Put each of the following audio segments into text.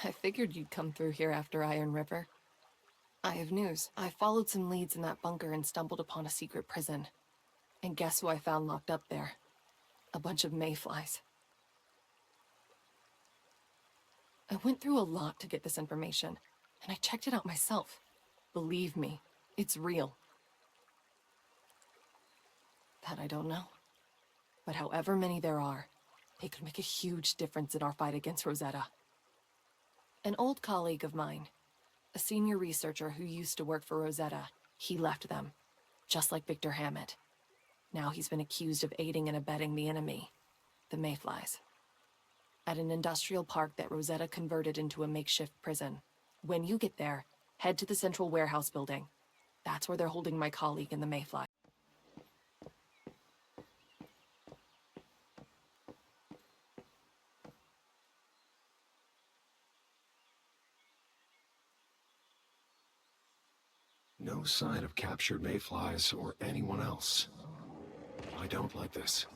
I figured you'd come through here after Iron River. I have news. I followed some leads in that bunker and stumbled upon a secret prison. And guess who I found locked up there? A bunch of mayflies. I went through a lot to get this information, and I checked it out myself. Believe me, it's real. That I don't know. But however many there are, they could make a huge difference in our fight against Rosetta. An old colleague of mine, a senior researcher who used to work for Rosetta, he left them, just like Victor Hammett. Now he's been accused of aiding and abetting the enemy, the mayflies. At an industrial park that Rosetta converted into a makeshift prison. When you get there, head to the central warehouse building. That's where they're holding my colleague and the mayfly. No sign of captured mayflies or anyone else. I don't like this.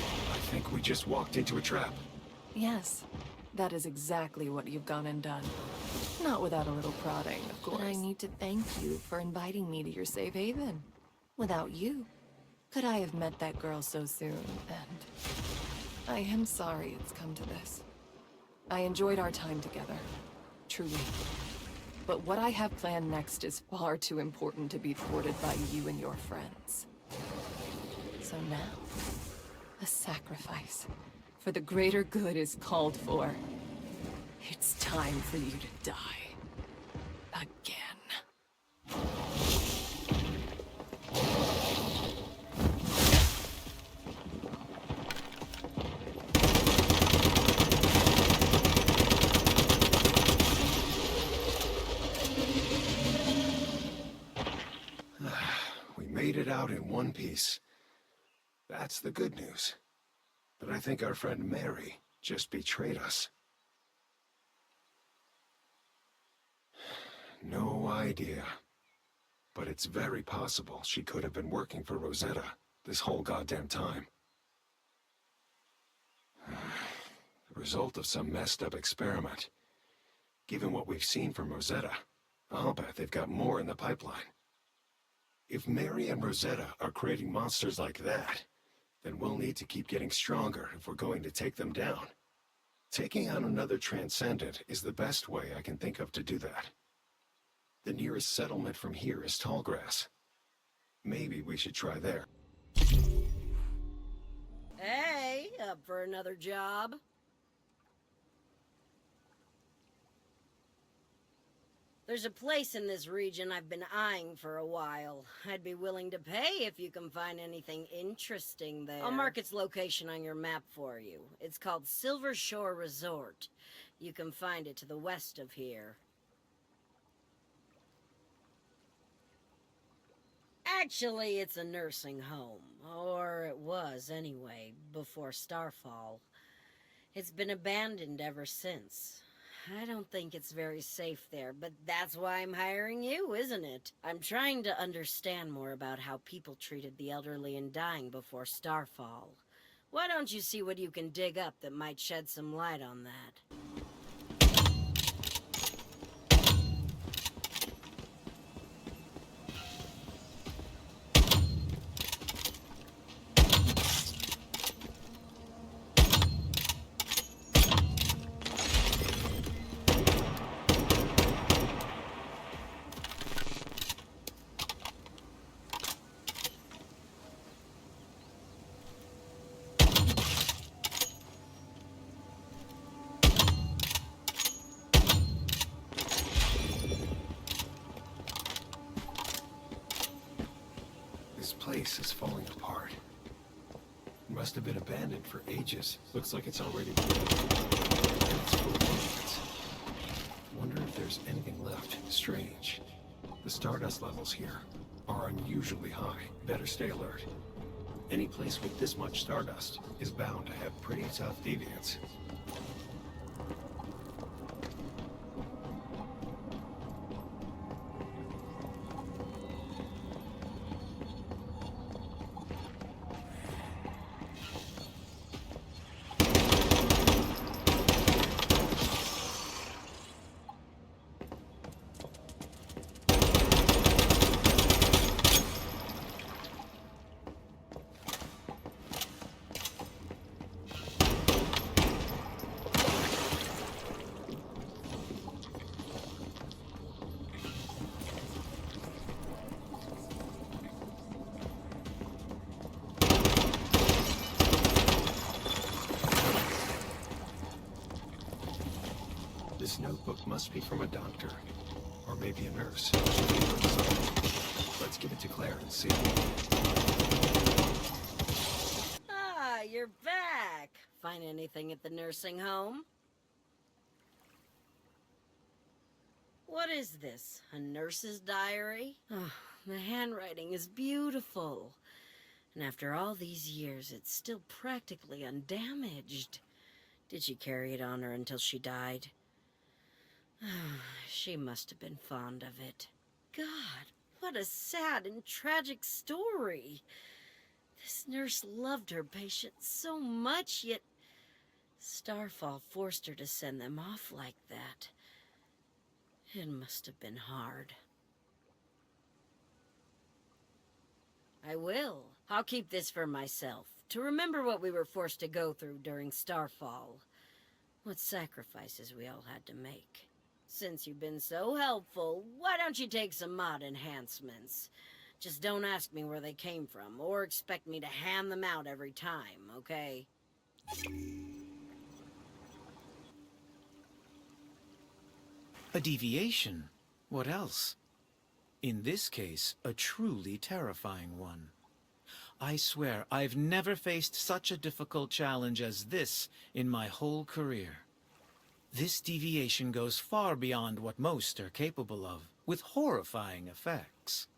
I think we just walked into a trap. Yes, that is exactly what you've gone and done. Not without a little prodding, of course. But I need to thank you for inviting me to your safe haven. Without you, could I have met that girl so soon? And I am sorry it's come to this. I enjoyed our time together, truly. But what I have planned next is far too important to be thwarted by you and your friends. So now, a sacrifice for the greater good is called for. It's time for you to die. Again. We made it out in one piece. That's the good news. But I think our friend Mary just betrayed us. No idea. But it's very possible she could have been working for Rosetta this whole goddamn time. The result of some messed up experiment. Given what we've seen from Rosetta, I'll bet they've got more in the pipeline. If Mary and Rosetta are creating monsters like that, then we'll need to keep getting stronger if we're going to take them down. Taking on another Transcendent is the best way I can think of to do that. The nearest settlement from here is Tallgrass. Maybe we should try there. Hey, up for another job? There's a place in this region I've been eyeing for a while. I'd be willing to pay if you can find anything interesting there. I'll mark its location on your map for you. It's called Silver Shore Resort. You can find it to the west of here. Actually, it's a nursing home. Or it was, anyway, before Starfall. It's been abandoned ever since. I don't think it's very safe there, but that's why I'm hiring you, isn't it? I'm trying to understand more about how people treated the elderly and dying before Starfall. Why don't you see what you can dig up that might shed some light on that? This place is falling apart. It must have been abandoned for ages. Looks like it's already been. It's full of bullets. Wonder if there's anything left. Strange. The stardust levels here are unusually high. Better stay alert. Any place with this much stardust is bound to have pretty tough deviants. This notebook must be from a doctor. Or maybe a nurse. Let's give it to Claire and see. Ah, you're back. Find anything at the nursing home? What is this? A nurse's diary? Oh, the handwriting is beautiful. And after all these years, it's still practically undamaged. Did she carry it on her until she died? She must have been fond of it. God, what a sad and tragic story. This nurse loved her patients so much, yet Starfall forced her to send them off like that. It must have been hard. I will. I'll keep this for myself, to remember what we were forced to go through during Starfall. What sacrifices we all had to make. Since you've been so helpful, why don't you take some mod enhancements? Just don't ask me where they came from, or expect me to hand them out every time, okay? A deviation? What else? In this case, a truly terrifying one. I swear I've never faced such a difficult challenge as this in my whole career. This deviation goes far beyond what most are capable of, with horrifying effects.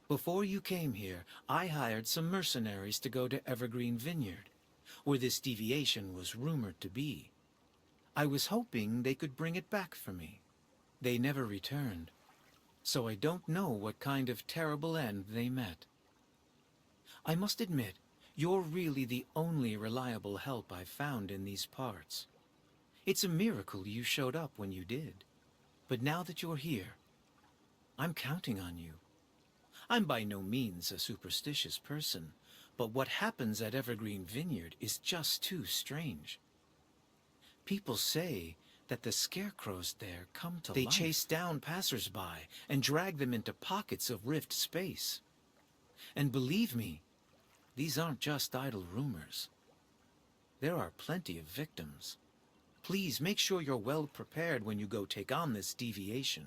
Before you came here, I hired some mercenaries to go to Evergreen Vineyard, where this deviation was rumored to be. I was hoping they could bring it back for me. They never returned, so I don't know what kind of terrible end they met. I must admit, you're really the only reliable help I've found in these parts. It's a miracle you showed up when you did. But now that you're here, I'm counting on you. I'm by no means a superstitious person, but what happens at Evergreen Vineyard is just too strange. People say that the scarecrows there come to life. They chase down passers-by and drag them into pockets of rift space. And believe me, these aren't just idle rumors. There are plenty of victims. Please make sure you're well prepared when you go take on this deviation.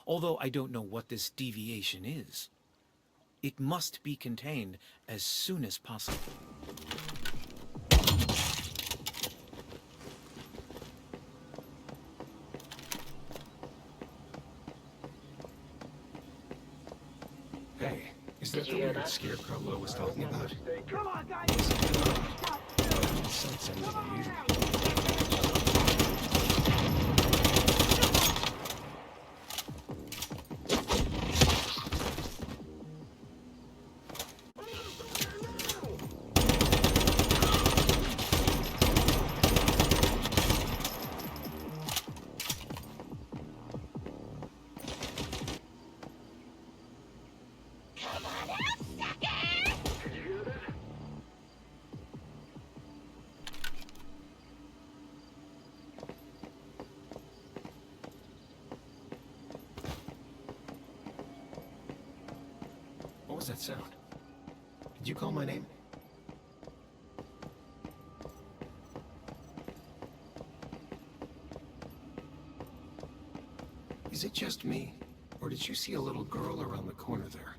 Although I don't know what this deviation is. It must be contained as soon as possible. Hey, is that the weird scarecrow Lo was talking about? Come on, guys! I don't sense anything either. What was that sound? Did you call my name? Is it just me, or did you see a little girl around the corner there?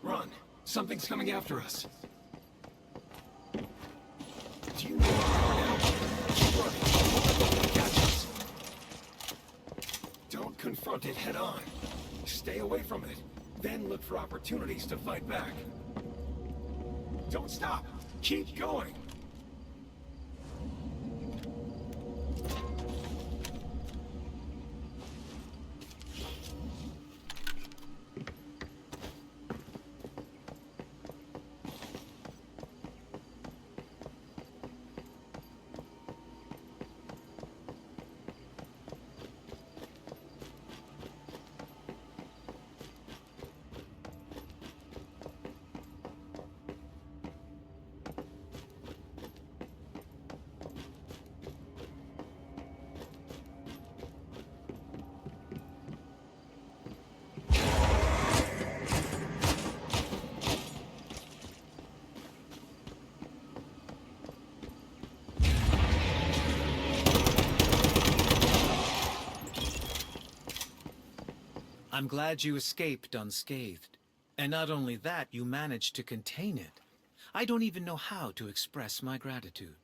Run! Something's coming after us. Do you know where we are now? Keep running. Don't catch us. Don't confront it head on. Stay away from it. Then look for opportunities to fight back. Don't stop. Keep going. I'm glad you escaped unscathed. And not only that, you managed to contain it. I don't even know how to express my gratitude.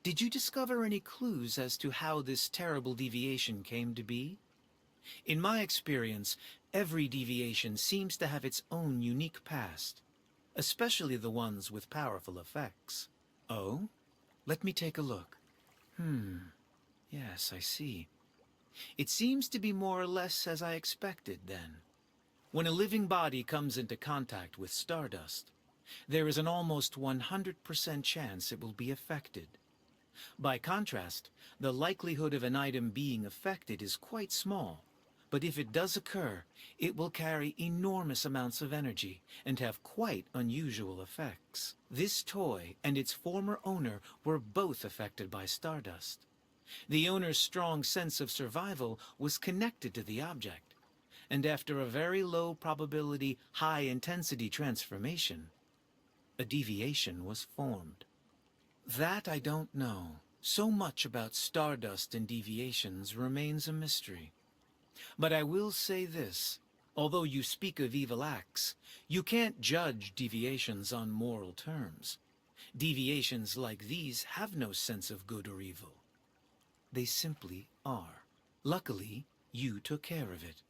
Did you discover any clues as to how this terrible deviation came to be? In my experience, every deviation seems to have its own unique past, especially the ones with powerful effects. Oh? Let me take a look. Yes, I see. It seems to be more or less as I expected, then. When a living body comes into contact with stardust, there is an almost 100% chance it will be affected. By contrast, the likelihood of an item being affected is quite small, but if it does occur, it will carry enormous amounts of energy and have quite unusual effects. This toy and its former owner were both affected by stardust. The owner's strong sense of survival was connected to the object, and after a very low probability, high-intensity transformation, a deviation was formed. That I don't know. So much about stardust and deviations remains a mystery. But I will say this. Although you speak of evil acts, you can't judge deviations on moral terms. Deviations like these have no sense of good or evil. They simply are. Luckily, you took care of it.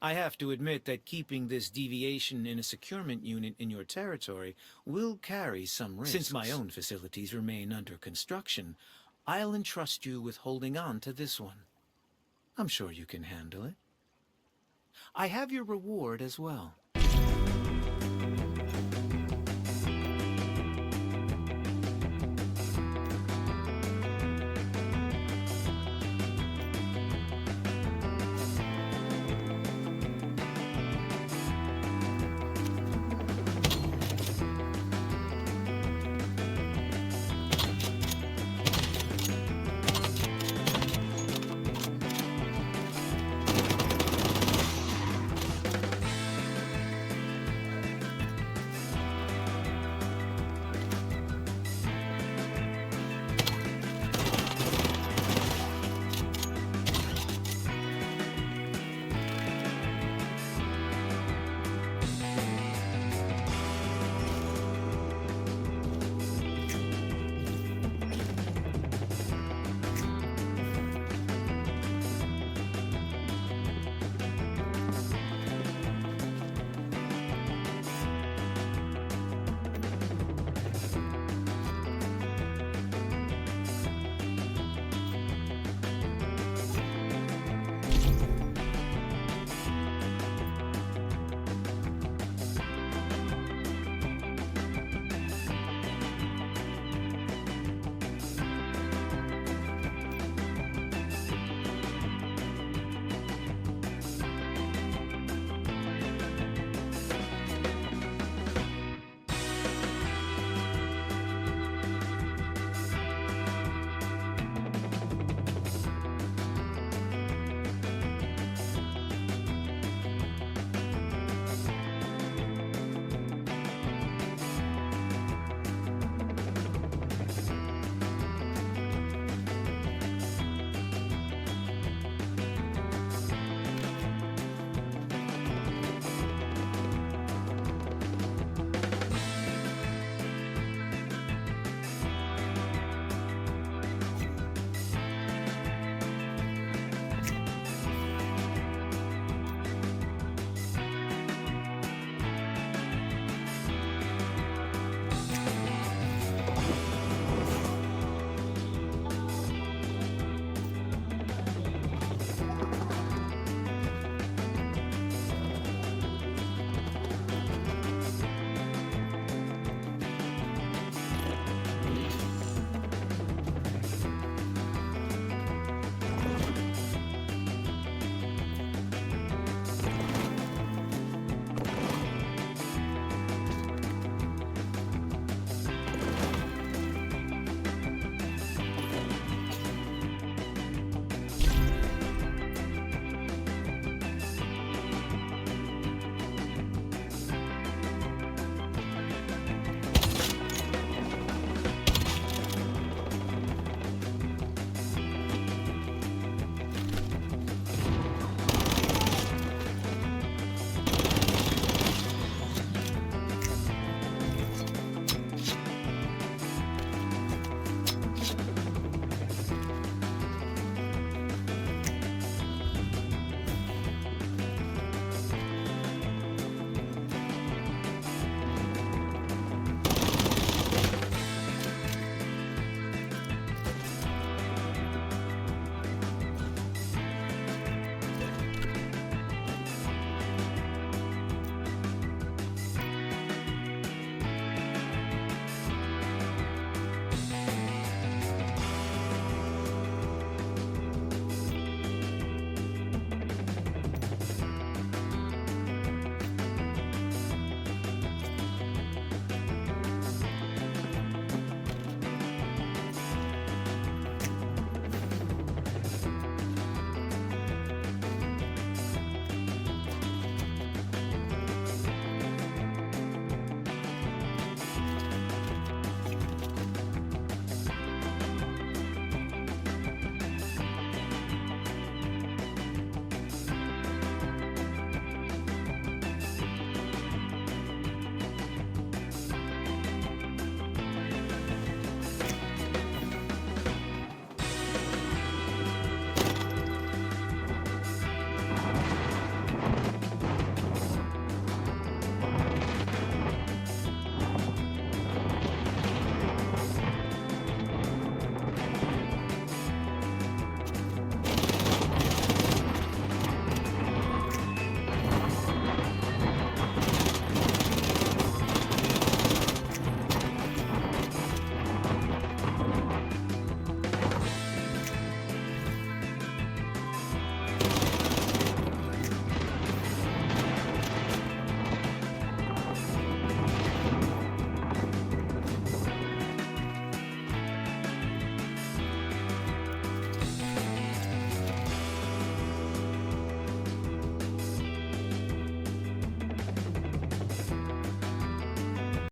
I have to admit that keeping this deviation in a securement unit in your territory will carry some risks. Since my own facilities remain under construction, I'll entrust you with holding on to this one. I'm sure you can handle it. I have your reward as well.